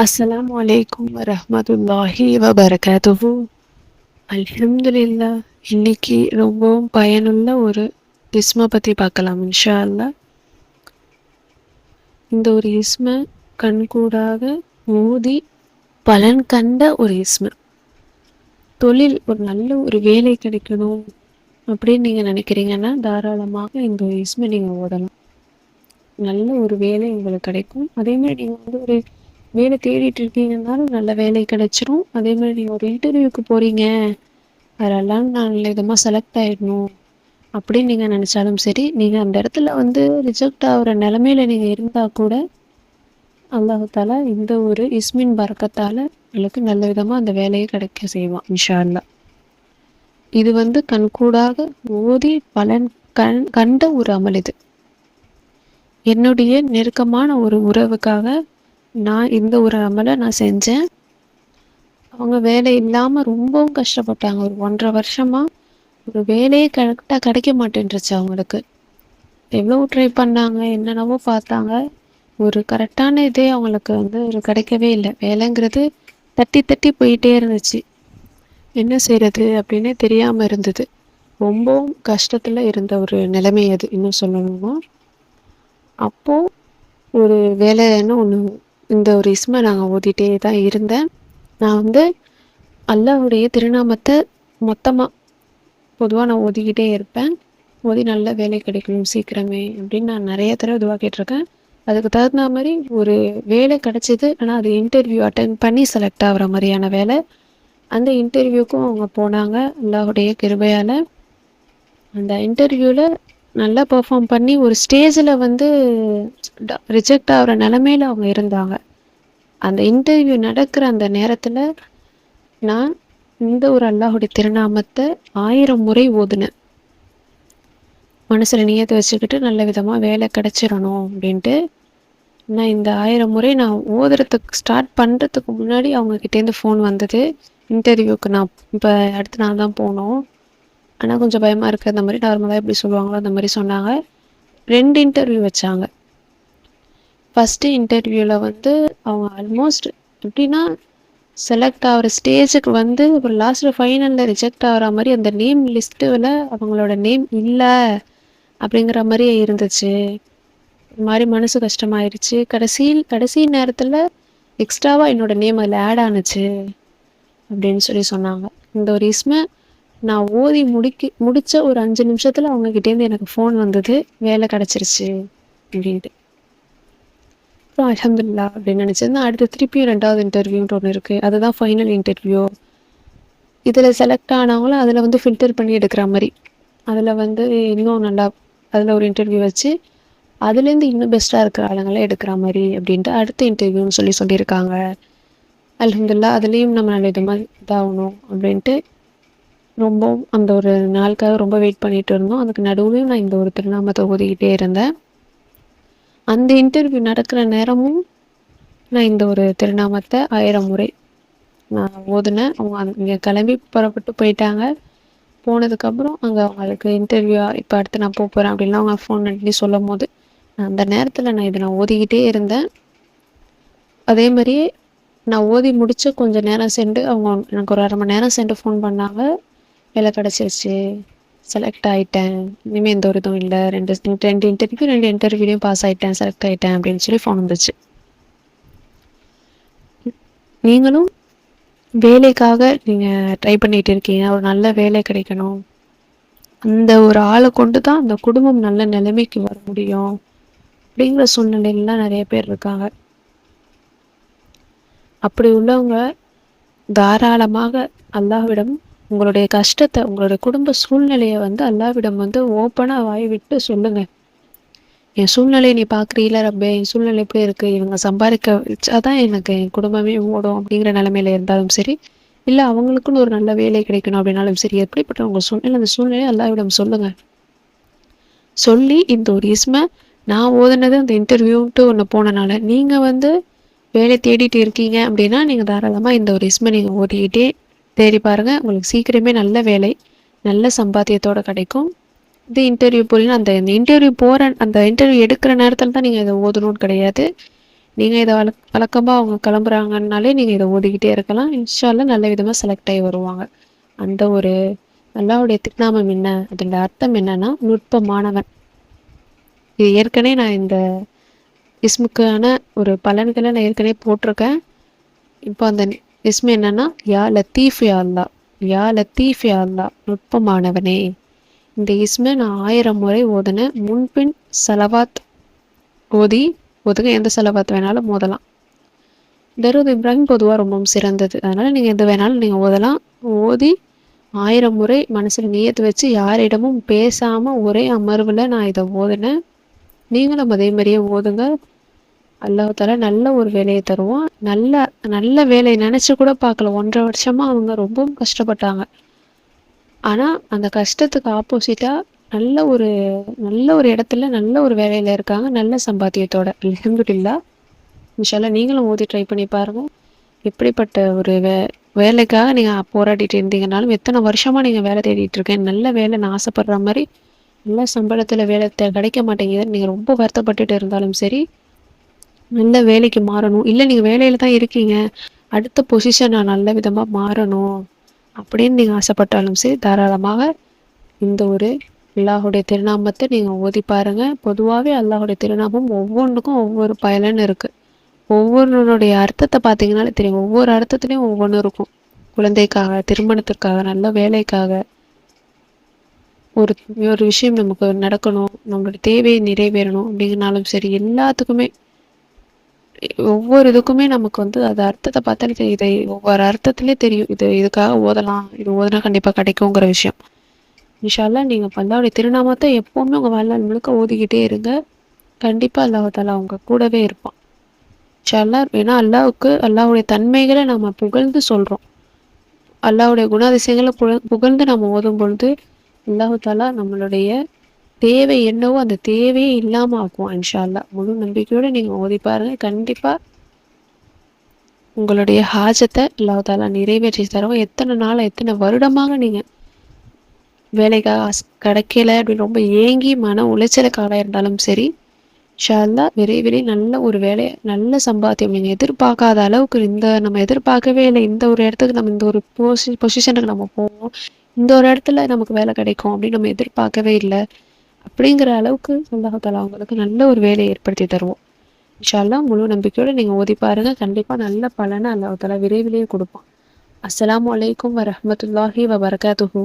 அஸ்ஸலாமு அலைக்கும் வரஹ்மத்துல்லாஹி வபரகாத்துஹு. அல்ஹம்துலில்லாஹ். இன்னைக்கு ரொம்பவும் பயனுள்ள ஒரு இஸ்மை பற்றி பார்க்கலாம் இன்ஷா அல்லாஹ். இந்த ஒரு இஸ்மை கண்கூடாக ஓதி பலன் கண்ட ஒரு இஸ்மை. தொழில் ஒரு நல்ல ஒரு வேலை கிடைக்கணும் அப்படின்னு நீங்கள் நினைக்கிறீங்கன்னா தாராளமாக இந்த ஒரு இஸ்மை நீங்கள் ஓதலாம். நல்ல ஒரு வேலை உங்களுக்கு கிடைக்கும். அதேமாதிரி நீங்கள் வந்து ஒரு வேலை தேடிட்டு இருக்கீங்கன்னாலும் நல்ல வேலை கிடைச்சிரும். அதே மாதிரி நீங்கள் ஒரு இன்டர்வியூக்கு போகிறீங்க, அதெல்லாம் நான் நல்ல விதமாக செலக்ட் ஆகிடணும் அப்படின்னு நீங்கள் நினச்சாலும் சரி, நீங்கள் அந்த இடத்துல வந்து ரிஜெக்ட் ஆகிற நிலமையில நீங்கள் இருந்தால் கூட அல்லாஹ் தாலா இந்த ஒரு இஸ்மின் பறக்கத்தால் உங்களுக்கு நல்ல விதமாக அந்த வேலையை கிடைக்க செய்வான் இன்ஷா அல்லாஹ். இது வந்து கண்கூடாக ஓதி பலன் கண்ட ஒரு அமல். இது என்னுடைய நெருக்கமான ஒரு உறவுக்காக நான் இந்த ஒரு அமலை நான் செஞ்சேன். அவங்க வேலை இல்லாமல் ரொம்பவும் கஷ்டப்பட்டாங்க. ஒரு 1.5 வருஷமாக ஒரு வேலையே கரெக்டாக கிடைக்க மாட்டேன்ருச்சு அவங்களுக்கு. எவ்வளோ ட்ரை பண்ணாங்க, என்னென்னவோ பார்த்தாங்க. ஒரு கரெக்டான இதே அவங்களுக்கு வந்து ஒரு கிடைக்கவே இல்லை. வேலைங்கிறது தட்டி தட்டி போயிட்டே இருந்துச்சு. என்ன செய்கிறது அப்படின்னே தெரியாமல் இருந்தது. ரொம்பவும் கஷ்டத்தில் இருந்த ஒரு நிலைமை அது. இன்னும் சொல்லணும்னா அப்போது ஒரு வேலைன்னு ஒன்று, இந்த ஒரு இஸ்மை நாங்கள் ஓதிட்டே தான் இருந்தேன். நான் வந்து அல்லாஹ்வுடைய திருநாமத்தை மொத்தமாக பொதுவாக நான் ஓதிக்கிட்டே இருப்பேன். ஓதி நல்ல வேலை கிடைக்கணும் சீக்கிரமே அப்படின்னு நான் நிறைய தடவை துவா கேட்டிருக்கேன். அதுக்கு தகுந்த மாதிரி ஒரு வேலை கிடச்சிது. ஆனால் அது இன்டர்வியூ அட்டன் பண்ணி செலக்ட் ஆகிற மாதிரியான வேலை. அந்த இன்டர்வியூக்கும் அவங்க போனாங்க அல்லாஹ்வுடைய கிருபையால். அந்த இன்டர்வியூவில் நல்லா பெர்ஃபார்ம் பண்ணி ஒரு ஸ்டேஜில் வந்து ரிஜெக்ட் ஆகிற நிலமையில அவங்க இருந்தாங்க. அந்த இன்டர்வியூ நடக்கிற அந்த நேரத்தில் நான் இந்த ஒரு அல்லாஹ்வுடைய திருநாமத்தை 1000 முறை ஓதுனேன். மனசில் நியத்தை வச்சுக்கிட்டு நல்ல விதமாக வேலை கிடச்சிடணும் அப்படின்ட்டு. நான் இந்த 1000 முறை நான் ஓதுறதுக்கு ஸ்டார்ட் பண்ணுறதுக்கு முன்னாடி அவங்கக்கிட்டேருந்து ஃபோன் வந்தது. இன்டர்வியூக்கு நான் இப்போ அடுத்து நான் தான் போனோம். ஆனால் கொஞ்சம் பயமாக இருக்குது. அந்த மாதிரி நார்மலாக எப்படி சொல்லுவாங்களோ அந்த மாதிரி சொன்னாங்க. 2 இன்டர்வியூ வச்சாங்க. ஃபஸ்ட்டு இன்டர்வியூவில் வந்து அவங்க ஆல்மோஸ்ட் எப்படின்னா செலக்ட் ஆகிற ஸ்டேஜுக்கு வந்து அப்புறம் லாஸ்ட்டில் ஃபைனலில் ரிஜெக்ட் ஆகிற மாதிரி அந்த நேம் லிஸ்ட்டில் அவங்களோட நேம் இல்லை அப்படிங்கிற மாதிரியே இருந்துச்சு. இது மாதிரி மனசு கஷ்டமாயிருச்சு. கடைசி நேரத்தில் எக்ஸ்ட்ராவாக என்னோடய நேம் அதில் ஆட் ஆனுச்சு அப்படின்னு சொன்னாங்க. இந்த ஒரு இஸ்மை நான் ஓதி முடித்த ஒரு 5 நிமிஷத்தில் அவங்கக்கிட்டேருந்து எனக்கு ஃபோன் வந்தது, வேலை கிடச்சிருச்சு அப்படின்ட்டு. அப்புறம் அல்ஹம்துலில்லாஹ் அப்படின்னு நினச்சிருந்தேன். அடுத்து திருப்பியும் 2வது இன்டர்வியூன்ட்டு ஒன்று இருக்குது. அதுதான் ஃபைனல் இன்டர்வியூ. இதில் செலக்ட் ஆனவங்களும் அதில் வந்து ஃபில்டர் பண்ணி எடுக்கிற மாதிரி, அதில் வந்து இன்னும் நல்லா அதில் ஒரு இன்டர்வியூ வச்சு அதுலேருந்து இன்னும் பெஸ்ட்டாக இருக்கிற ஆளுங்களை எடுக்கிற மாதிரி அப்படின்ட்டு அடுத்த இன்டர்வியூன்னு சொல்லியிருக்காங்க. அல்ஹம்துலில்லாஹ் அதுலேயும் நம்ம நல்ல விதமாக இதாகணும் அப்படின்ட்டு ரொம்பவும் அந்த ஒரு நாளுக்காக ரொம்ப வெயிட் பண்ணிகிட்டு இருந்தோம். அதுக்கு நடுவுலையும் நான் இந்த ஒரு திருநாமத்தை ஓதிக்கிட்டே இருந்தேன். அந்த இன்டர்வியூ நடக்கிற நேரமும் நான் இந்த ஒரு திருநாமத்தை 1000 முறை நான் ஓதுனேன். அவங்க இங்கே கிளம்பி புறப்பட்டு போயிட்டாங்க. போனதுக்கப்புறம் அங்கே அவங்களுக்கு இன்டர்வியூ இப்போ அடுத்து நான் போகிறேன் அப்படின்லாம் அவங்க ஃபோன் பண்ணி சொல்லும் போது அந்த நேரத்தில் நான் இதை ஓதிக்கிட்டே இருந்தேன். அதே மாதிரியே நான் ஓதி முடித்த கொஞ்சம் நேரம் சென்று அவங்க எனக்கு ஒரு 1/2 மணி நேரம் சென்று ஃபோன் பண்ணாங்க. வேலை கிடச்சிருச்சு, செலக்ட் ஆகிட்டேன், இனிமேல் எந்த ஒரு இதுவும் இல்லை, 2 இன்டர்வியூலையும் பாஸ் ஆகிட்டேன், செலக்ட் ஆகிட்டேன் அப்படின்னு சொல்லி ஃபோன் வந்துச்சு. நீங்களும் வேலைக்காக நீங்கள் ட்ரை பண்ணிகிட்டு இருக்கீங்க, ஒரு நல்ல வேலை கிடைக்கணும், அந்த ஒரு ஆளை கொண்டு தான் அந்த குடும்பம் நல்ல நிலைமைக்கு வர முடியும் அப்படிங்கிற சூழ்நிலையிலாம் நிறைய பேர் இருக்காங்க. அப்படி உள்ளவங்க தாராளமாக அல்லாஹ்விடம் உங்களுடைய கஷ்டத்தை, உங்களுடைய குடும்ப சூழ்நிலையை வந்து அல்லாஹ்விடம் வந்து ஓப்பனாக வாய் விட்டு சொல்லுங்கள். என் சூழ்நிலையை நீ பார்க்குறீல ரப்பே, என் சூழ்நிலை எப்படி இருக்குது, இவங்க சம்பாதிக்க வச்சாதான் எனக்கு என் குடும்பமே ஓடும் அப்படிங்கிற நிலைமையில இருந்தாலும் சரி, இல்லை அவங்களுக்குன்னு ஒரு நல்ல வேலை கிடைக்கணும் அப்படின்னாலும் சரி, எப்படிப்பட்ட உங்கள் சூழ்நிலை அந்த சூழ்நிலையை அல்லாஹ்விடம் சொல்லுங்கள். சொல்லி இந்த ஒரு இஸ்மை நான் ஓதுனது அந்த இன்டர்வியூன்ட்டு ஒன்று போனனால நீங்கள் வந்து வேலை தேடிட்டு இருக்கீங்க அப்படின்னா நீங்கள் தாராளமாக இந்த ஒரு இஸ்மை நீங்கள் ஓதிக்கிட்டே தேடி பாருங்கள். உங்களுக்கு சீக்கிரமே நல்ல வேலை, நல்ல சம்பாத்தியத்தோடு கிடைக்கும். இது இன்டர்வியூ போகிறீங்கன்னா அந்த இன்டர்வியூ எடுக்கிற நேரத்தில் தான் நீங்கள் இதை ஓதணும்னு கிடையாது. நீங்கள் இதை வழக்கமாக அவங்க கிளம்புறாங்கன்னாலே நீங்கள் இதை ஓதிக்கிட்டே இருக்கலாம். இன்ஷா அல்லாஹ் நல்ல விதமாக செலக்ட் ஆகி வருவாங்க. அந்த ஒரு அல்லாஹ்வுடைய திருநாமம் என்ன, அதோட அர்த்தம் என்னன்னா நுட்பமானவன். இது ஏற்கனவே நான் இந்த இஸ்முக்கான ஒரு பலன்களை நான் ஏற்கனவே போட்டிருக்கேன். இப்போ அந்த இஸ்மு என்னன்னா யா லத்தீஃப் யா அல்லா, யா லத்தீஃப் யா அல்லா, நுட்பமானவனே. இந்த இஸ்மை நான் 1000 முறை ஓதுனேன். முன்பின் செலவாத் ஓதுங்க, எந்த செலவாத் வேணாலும் ஓதலாம். தரூத் இப்ராஹிம் பொதுவாக ரொம்பவும் சிறந்தது, அதனால் நீங்கள் எது வேணாலும் நீங்கள் ஓதலாம். ஓதி 1000 முறை மனசில் நியத்து வச்சு யாரிடமும் பேசாமல் ஒரே அமர்வில் நான் இதை ஓதுனேன். நீங்களும் அதே மாதிரியே ஓதுங்க. அல்லாஹ் தாலா நல்ல ஒரு வேலையை தருவான். நல்ல நல்ல வேலையை நினச்சி கூட பார்க்கல. 1.5 வருஷமாக அவங்க ரொம்பவும் கஷ்டப்பட்டாங்க. ஆனால் அந்த கஷ்டத்துக்கு ஆப்போசிட்டாக நல்ல ஒரு இடத்துல நல்ல ஒரு வேலையில் இருக்காங்க, நல்ல சம்பாத்தியத்தோட. அல்ஹம்துலில்லாஹ். இன்ஷா அல்லாஹ் நீங்களும் ஓதி ட்ரை பண்ணி பாருங்கள். எப்படிப்பட்ட ஒரு வேலைக்காக நீங்கள் போராடிட்டு இருந்தீங்கனாலும், எத்தனை வருஷமாக நீங்கள் வேலை தேடிட்டு இருக்கேன், நல்ல வேலை நான் ஆசைப்படுற மாதிரி நல்ல சம்பளத்தில் வேலை கிடைக்க மாட்டேங்குதுன்னு நீங்கள் ரொம்ப வருத்தப்பட்டுட்டு இருந்தாலும் சரி, நல்ல வேலைக்கு மாறணும், இல்லை நீங்கள் வேலையில் தான் இருக்கீங்க, அடுத்த பொசிஷன் நான் நல்ல விதமாக மாறணும் அப்படின்னு நீங்கள் ஆசைப்பட்டாலும் சரி, தாராளமாக இந்த ஒரு அல்லாஹுடைய திருநாமத்தை நீங்கள் ஓதி பாருங்கள். பொதுவாகவே அல்லாஹுடைய திருநாமம் ஒவ்வொன்றுக்கும் ஒவ்வொரு பயலன்னு இருக்குது. ஒவ்வொன்றுடைய அர்த்தத்தை பார்த்தீங்கன்னாலே தெரியும். ஒவ்வொரு அர்த்தத்துலேயும் ஒவ்வொன்று இருக்கும். குழந்தைக்காக, திருமணத்திற்காக, நல்ல வேலைக்காக, ஒரு ஒரு விஷயம் நமக்கு நடக்கணும், நம்மளோட தேவையை நிறைவேறணும் அப்படிங்கனாலும் சரி, எல்லாத்துக்குமே ஒவ்வொரு இதுக்குமே நமக்கு அது அர்த்தத்தை பார்த்தாலே தெரியும். இதை ஒவ்வொரு அர்த்தத்திலே தெரியும், இதுக்காக ஓதலாம், இது ஓதுனா கண்டிப்பாக கிடைக்குங்கிற விஷயம். இன்ஷா அல்லாஹ் நீங்கள் அல்லாஹ்வுடைய திருநாமத்தை எப்போவுமே உங்கள் வாழ்நாள் முழுக்க ஓதிக்கிட்டே இருங்க. கண்டிப்பாக அல்லாஹ் தாலா அவங்க கூடவே இருப்பான். இன்ஷா அல்லாஹ். ஏன்னா அல்லாஹ்வுடைய தன்மைகளை நம்ம புகழ்ந்து சொல்கிறோம். அல்லாஹ்வுடைய குணாதிசயங்களை புகழ்ந்து நம்ம ஓதும் பொழுது அல்லாஹ் தாலா நம்மளுடைய தேவை என்னவோ அந்த தேவையே இல்லாமல் ஆக்குவோம். இன்ஷா அல்லாஹ். முழு நம்பிக்கையோடு நீங்கள் ஓதி பாருங்கள். கண்டிப்பாக உங்களுடைய ஹாஜத்தை அல்லாஹ் தாலா நிறைவேற்றி தருவோம். எத்தனை நாள் எத்தனை வருடமாக நீங்கள் வேலைக்காக கிடைக்கல அப்படின்னு ரொம்ப ஏங்கி மன உளைச்சலுக்காக இருந்தாலும் சரி, இன்ஷா அல்லாஹ் விரைவில் நல்ல ஒரு வேலை, நல்ல சம்பாத்தியம் நீங்கள் எதிர்பார்க்காத அளவுக்கு, நம்ம எதிர்பார்க்கவே இல்லை இந்த ஒரு இடத்துக்கு நம்ம இந்த ஒரு பொசிஷனுக்கு நம்ம போவோம், இந்த ஒரு இடத்துல நமக்கு வேலை கிடைக்கும் அப்படின்னு நம்ம எதிர்பார்க்கவே இல்லை. அப்படிங்கிற அளவுக்கு அல்லாஹ் தஆலா உங்களுக்கு நல்ல ஒரு வேலையை ஏற்படுத்தி தருவோம். இன்ஷா அல்லாஹ். முழு நம்பிக்கையோடு நீங்கள் ஓதி பாருங்கள். கண்டிப்பாக நல்ல பலனை அல்லாஹ் தஆலா விரைவிலேயே கொடுப்பான். அஸ்ஸலாமு அலைக்கும் வரஹ்மத்துல்லாஹி வபரகாத்துஹு.